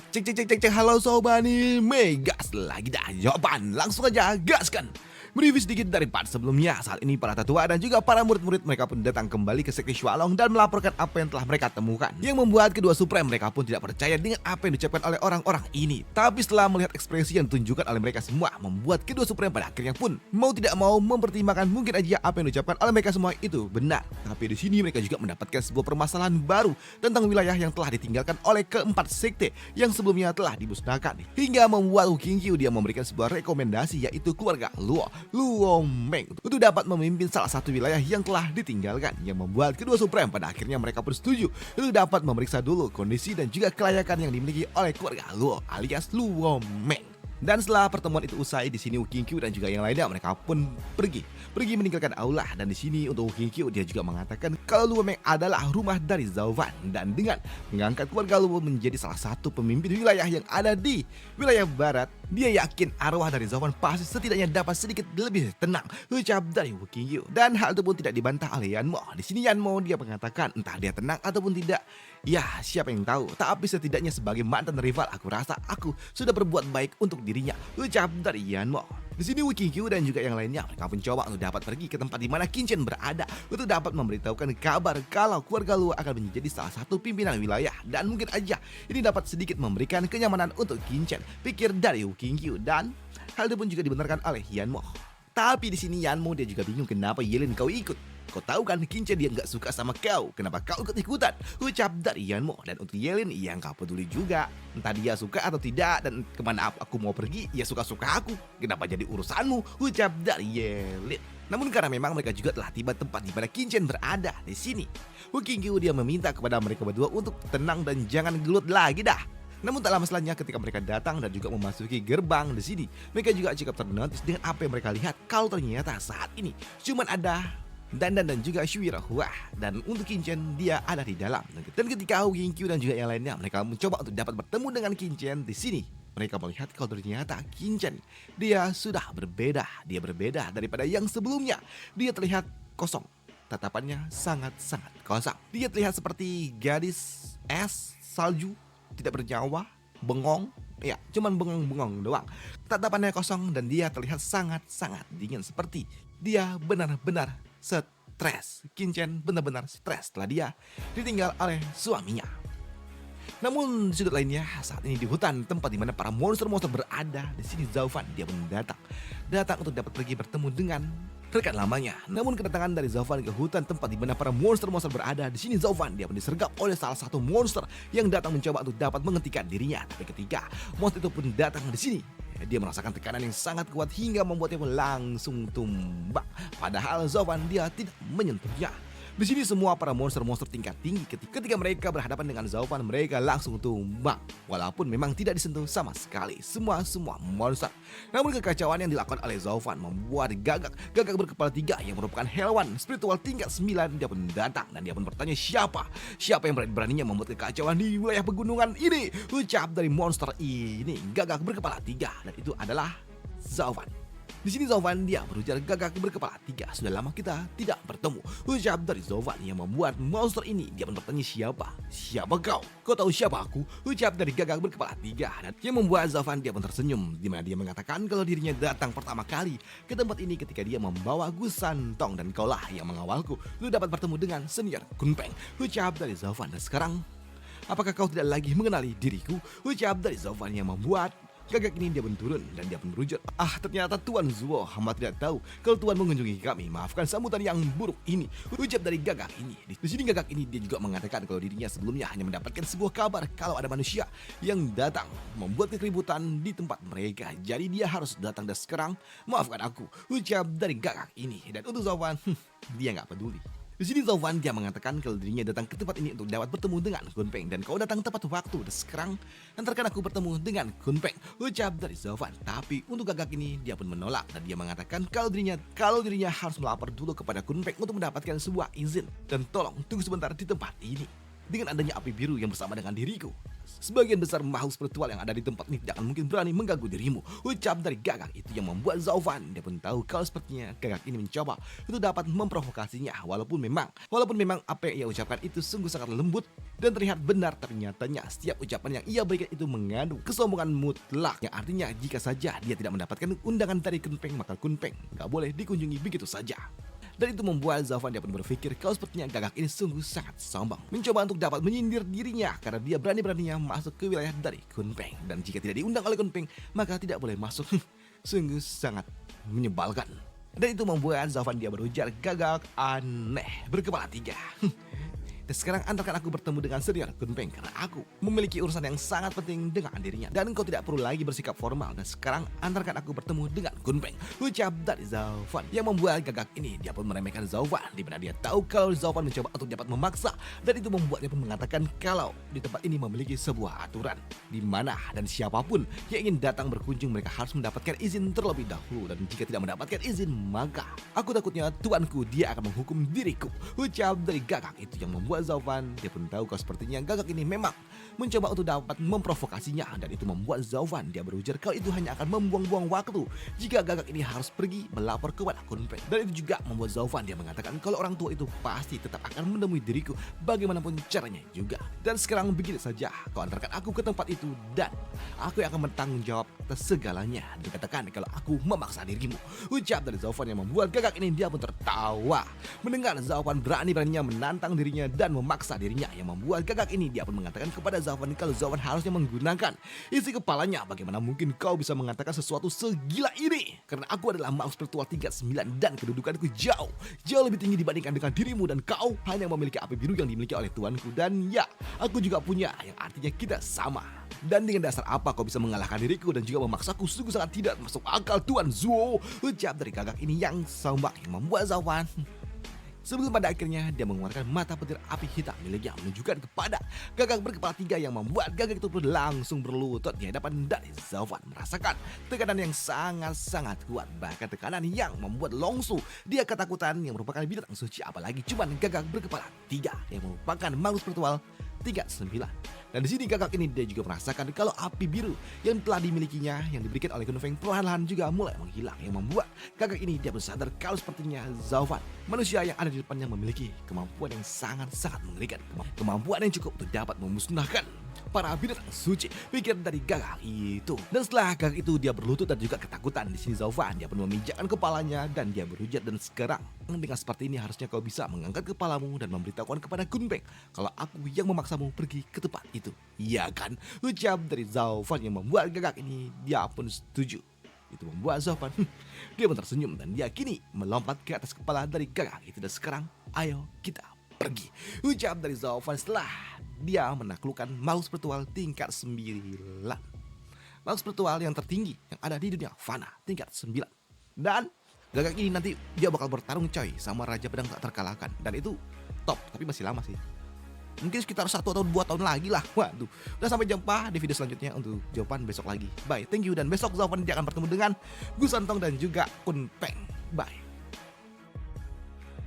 Cek cek cek cek cek, halo sobat anime, gas lagi dah jawaban, langsung aja gaskan. Mereview sedikit dari part sebelumnya. Saat ini para tetua dan juga para murid-murid mereka pun datang kembali ke sekte Shualong dan melaporkan apa yang telah mereka temukan, yang membuat kedua Supreme mereka pun tidak percaya dengan apa yang diucapkan oleh orang-orang ini. Tapi setelah melihat ekspresi yang ditunjukkan oleh mereka semua, membuat kedua Supreme pada akhirnya pun mau tidak mau mempertimbangkan mungkin aja apa yang diucapkan oleh mereka semua itu benar. Tapi di sini mereka juga mendapatkan sebuah permasalahan baru tentang wilayah yang telah ditinggalkan oleh keempat sekte yang sebelumnya telah dimusnahkan, hingga membuat Wu Qingqiu dia memberikan sebuah rekomendasi, yaitu keluarga Luo Meng untuk dapat memimpin salah satu wilayah yang telah ditinggalkan, yang membuat kedua Supreme pada akhirnya mereka pun setuju untuk dapat memeriksa dulu kondisi dan juga kelayakan yang dimiliki oleh keluarga Luo alias Luo Meng. Dan setelah pertemuan itu usai, di sini Wu Qingqiu dan juga yang lainnya mereka pun pergi meninggalkan aula. Dan di sini untuk Wu Qingqiu dia juga mengatakan kalau Luo Meng adalah rumah dari Zhao Fan, dan dengan mengangkat keluarga Luo menjadi salah satu pemimpin wilayah yang ada di wilayah barat, dia yakin arwah dari Zhao Fan pasti setidaknya dapat sedikit lebih tenang, ucap dari Wu Qingqiu. Dan hal itu pun tidak dibantah oleh Yan Mo. Di sini Yan Mo dia mengatakan entah dia tenang ataupun tidak, ya siapa yang tahu. Tapi setidaknya sebagai mantan rival, aku rasa aku sudah berbuat baik untuk dirinya, ucap dari Yan Mo. Di sini Wu Qingqiu dan juga yang lainnya mereka mencoba untuk dapat pergi ke tempat di mana Qin Chen berada untuk dapat memberitahukan kabar kalau keluarga Luo akan menjadi salah satu pimpinan wilayah, dan mungkin aja ini dapat sedikit memberikan kenyamanan untuk Qin Chen, pikir dari Wu Qingqiu. Dan hal itu pun juga dibenarkan oleh Yan Mo. Tapi di sini Yan Mo dia juga bingung kenapa Yelin kau ikut. Kau tahu kan Qin Chen dia nggak suka sama kau, kenapa kau ikut-ikutan, ucap dari Yan Mo. Dan untuk Yelin ia nggak peduli juga, entah dia suka atau tidak, dan kemana aku mau pergi ya suka-suka aku, kenapa jadi urusanmu, ucap dari Yelin. Namun karena memang mereka juga telah tiba tempat di mana Qin Chen berada di sini, Wu Qingqiu dia meminta kepada mereka berdua untuk tenang dan jangan gelut lagi dah. Namun tak lama setelahnya ketika mereka datang dan juga memasuki gerbang di sini, mereka juga cukup ternotis dengan apa yang mereka lihat, kalau ternyata saat ini cuman ada Dan juga Shuirahua, dan untuk Qin Chen dia ada di dalam. Dan ketika Wu Qingqiu dan juga yang lainnya mereka mencoba untuk dapat bertemu dengan Qin Chen di sini, mereka melihat kalau ternyata Qin Chen dia sudah berbeda. Dia berbeda daripada yang sebelumnya. Dia terlihat kosong. Tatapannya sangat-sangat kosong. Dia terlihat seperti gadis es salju, tidak bernyawa, bengong. Ya, cuman bengong-bengong doang. Tatapannya kosong dan dia terlihat sangat-sangat dingin, seperti dia benar-benar stres. Qin Chen benar-benar stres setelah dia ditinggal oleh suaminya. Namun di sudut lainnya, saat ini di hutan tempat di mana para monster-monster berada, di sini Zhao Fan dia pun datang untuk dapat pergi bertemu dengan rekan lamanya. Namun kedatangan dari Zhao Fan ke hutan tempat di mana para monster-monster berada, di sini Zhao Fan dia pun disergap oleh salah satu monster yang datang mencoba untuk dapat menghentikan dirinya. Tapi ketika monster itu pun datang di sini, dia merasakan tekanan yang sangat kuat hingga membuatnya pun langsung tumbang. Padahal Zhao Fan dia tidak menyentuhnya. Di sini semua para monster-monster tingkat tinggi ketika mereka berhadapan dengan Zhao Fan, mereka langsung tumbang. Walaupun memang tidak disentuh sama sekali semua monster. Namun kekacauan yang dilakukan oleh Zhao Fan membuat gagak berkepala 3 yang merupakan hewan spiritual tingkat 9 dia pun datang, dan dia pun bertanya siapa yang beraninya membuat kekacauan di wilayah pegunungan ini, ucap dari monster ini gagak berkepala 3, dan itu adalah Zhao Fan. Di sini Zhao Fan dia berujar gagak berkepala 3, sudah lama kita tidak bertemu, ucap dari Zhao Fan yang membuat monster ini dia pun bertanya siapa kau? Kau tahu siapa aku? Ucap dari gagak berkepala 3, dan yang membuat Zhao Fan dia pun tersenyum, di mana dia mengatakan kalau dirinya datang pertama kali ke tempat ini ketika dia membawa Gusan Tong, dan kaulah yang mengawalku lu dapat bertemu dengan senior Kunpeng, ucap dari Zhao Fan. Dan sekarang apakah kau tidak lagi mengenali diriku? Ucap dari Zhao Fan yang membuat gagak ini dia pun turun dan dia pun berujar, ternyata Tuan Zuo, hamba tidak tahu kalau Tuan mengunjungi kami, maafkan sambutan yang buruk ini, ucap dari gagak ini. Di sini gagak ini dia juga mengatakan kalau dirinya sebelumnya hanya mendapatkan sebuah kabar kalau ada manusia yang datang membuat keributan di tempat mereka, jadi dia harus datang, dan sekarang maafkan aku, ucap dari gagak ini. Dan untuk Zhao Fan dia nggak peduli. Di sini Zhao Fan dia mengatakan kalau dirinya datang ke tempat ini untuk dapat bertemu dengan Kunpeng, dan kau datang tepat waktu, dan sekarang antarkan aku bertemu dengan Kunpeng, ucap dari Zhao Fan. Tapi untuk gagak ini dia pun menolak, dan dia mengatakan kalau dirinya harus melapor dulu kepada Kunpeng untuk mendapatkan sebuah izin, dan tolong tunggu sebentar di tempat ini. Dengan adanya api biru yang bersama dengan diriku, Sebagian besar makhluk spiritual yang ada di tempat ini tidak akan mungkin berani mengganggu dirimu. Ucap dari Gagak itu yang membuat Zaufan dia pun tahu kalau sepertinya Gagak ini mencoba untuk dapat memprovokasinya. Walaupun memang apa yang ia ucapkan itu sungguh sangat lembut dan terlihat benar, tapi nyatanya setiap ucapan yang ia berikan itu mengandung kesombongan mutlak. Yang artinya jika saja dia tidak mendapatkan undangan dari Kunpeng, maka Kunpeng gak boleh dikunjungi begitu saja. Dan itu membuat Zaufan dia pun berpikir kalau sepertinya Gagak ini sungguh sangat sombong, mencoba untuk dapat menyindir dirinya karena dia berani-beraninya masuk ke wilayah dari Kunpeng. Dan jika tidak diundang oleh Kunpeng, maka tidak boleh masuk. Sungguh sangat menyebalkan. Dan itu membuat Zaufan dia berujar, Gagak aneh, berkepala 3. Dan sekarang antarkan aku bertemu dengan senior Kunpeng karena aku memiliki urusan yang sangat penting dengan dirinya. Dan kau tidak perlu lagi bersikap formal. Dan sekarang antarkan aku bertemu dengan Kunpeng. Ucap dari Zaufan yang membuat Gagak ini dia pun meremehkan Zaufan, di mana dia tahu kalau Zaufan mencoba untuk dapat memaksa. Dan itu membuat dia pun mengatakan kalau di tempat ini memiliki sebuah aturan di mana dan siapapun yang ingin datang berkunjung mereka harus mendapatkan izin terlebih dahulu. Dan jika tidak mendapatkan izin maka aku takutnya tuanku dia akan menghukum diriku. Ucap dari Gagak itu yang membuat Zaufan dia pun tahu kalau sepertinya Gagak ini memang mencoba untuk dapat memprovokasinya. Dan itu membuat Zaufan dia berujar kalau itu hanya akan membuang-buang waktu jika Gagak ini harus pergi melapor kepada Kunpeng. Dan itu juga membuat Zaufan dia mengatakan kalau orang tua itu pasti tetap akan menemui diriku bagaimanapun caranya juga. Dan sekarang begini saja, kau antarkan aku ke tempat itu dan aku yang akan bertanggung jawab atas segalanya. Dikatakan kalau aku memaksa dirimu. Ucap dari Zaufan yang membuat Gagak ini dia pun tertawa mendengar Zaufan berani-beraninya menantang dirinya dan memaksa dirinya, yang membuat Gagak ini dia pun mengatakan kepada Zaufan kalau Zaufan harusnya menggunakan isi kepalanya. Bagaimana mungkin kau bisa mengatakan sesuatu segila ini? Karena aku adalah makhluk spiritual tingkat 9 dan kedudukanku jauh lebih tinggi dibandingkan dengan dirimu, dan kau hanya memiliki api biru yang dimiliki oleh tuanku. Dan ya, aku juga punya, yang artinya kita sama. Dan dengan dasar apa kau bisa mengalahkan diriku dan juga memaksaku? Sungguh sangat tidak masuk akal, Tuan Zuo. Ucap dari Gagak ini yang sombong yang membuat Zaufan sebelum pada akhirnya dia mengeluarkan mata petir api hitam miliknya menunjukkan kepada Gagak berkepala 3, yang membuat Gagak itu pun langsung berlutut di hadapan dari Zaufan, merasakan tekanan yang sangat-sangat kuat, bahkan tekanan yang membuat Longsu dia ketakutan, yang merupakan binatang suci, apalagi cuman Gagak berkepala 3 yang merupakan makhluk spiritual tingkat 9. Dan di sini Gagak ini dia juga merasakan kalau api biru yang telah dimilikinya yang diberikan oleh Kunpeng perlahan-lahan juga mulai menghilang, yang membuat Gagak ini dia pun sadar kalau sepertinya Zaufan, manusia yang ada di depannya, memiliki kemampuan yang sangat-sangat mengerikan, kemampuan yang cukup untuk dapat memusnahkan para binatang suci, pikir dari Gagak itu. Dan setelah Gagak itu dia berlutut dan juga ketakutan, di sini Zaufan dia pun meminjakkan kepalanya dan dia berujar, dan sekarang dengan seperti ini harusnya kau bisa mengangkat kepalamu dan memberitahukan kepada Kunpeng kalau aku yang memaksamu pergi ke tempat itu. Iya kan? Ucap dari Zaufan yang membuat Gagak ini dia pun setuju. Itu membuat Zaufan dia pun tersenyum dan dia kini melompat ke atas kepala dari Gagak itu. Dan sekarang ayo kita pergi. Ucap dari Zaufan setelah dia menaklukkan makhluk spiritual tingkat 9. Makhluk spiritual yang tertinggi yang ada di dunia fana tingkat 9. Dan Gagak ini nanti dia bakal bertarung coy sama Raja Pedang tak terkalahkan. Dan itu top, tapi masih lama sih. Mungkin sekitar 1 atau 2 tahun lagi lah. Waduh. Udah, sampai jumpa di video selanjutnya untuk jawaban besok lagi. Bye, thank you. Dan besok Zaufan dia akan bertemu dengan Gu Santong dan juga Kunpeng. Bye.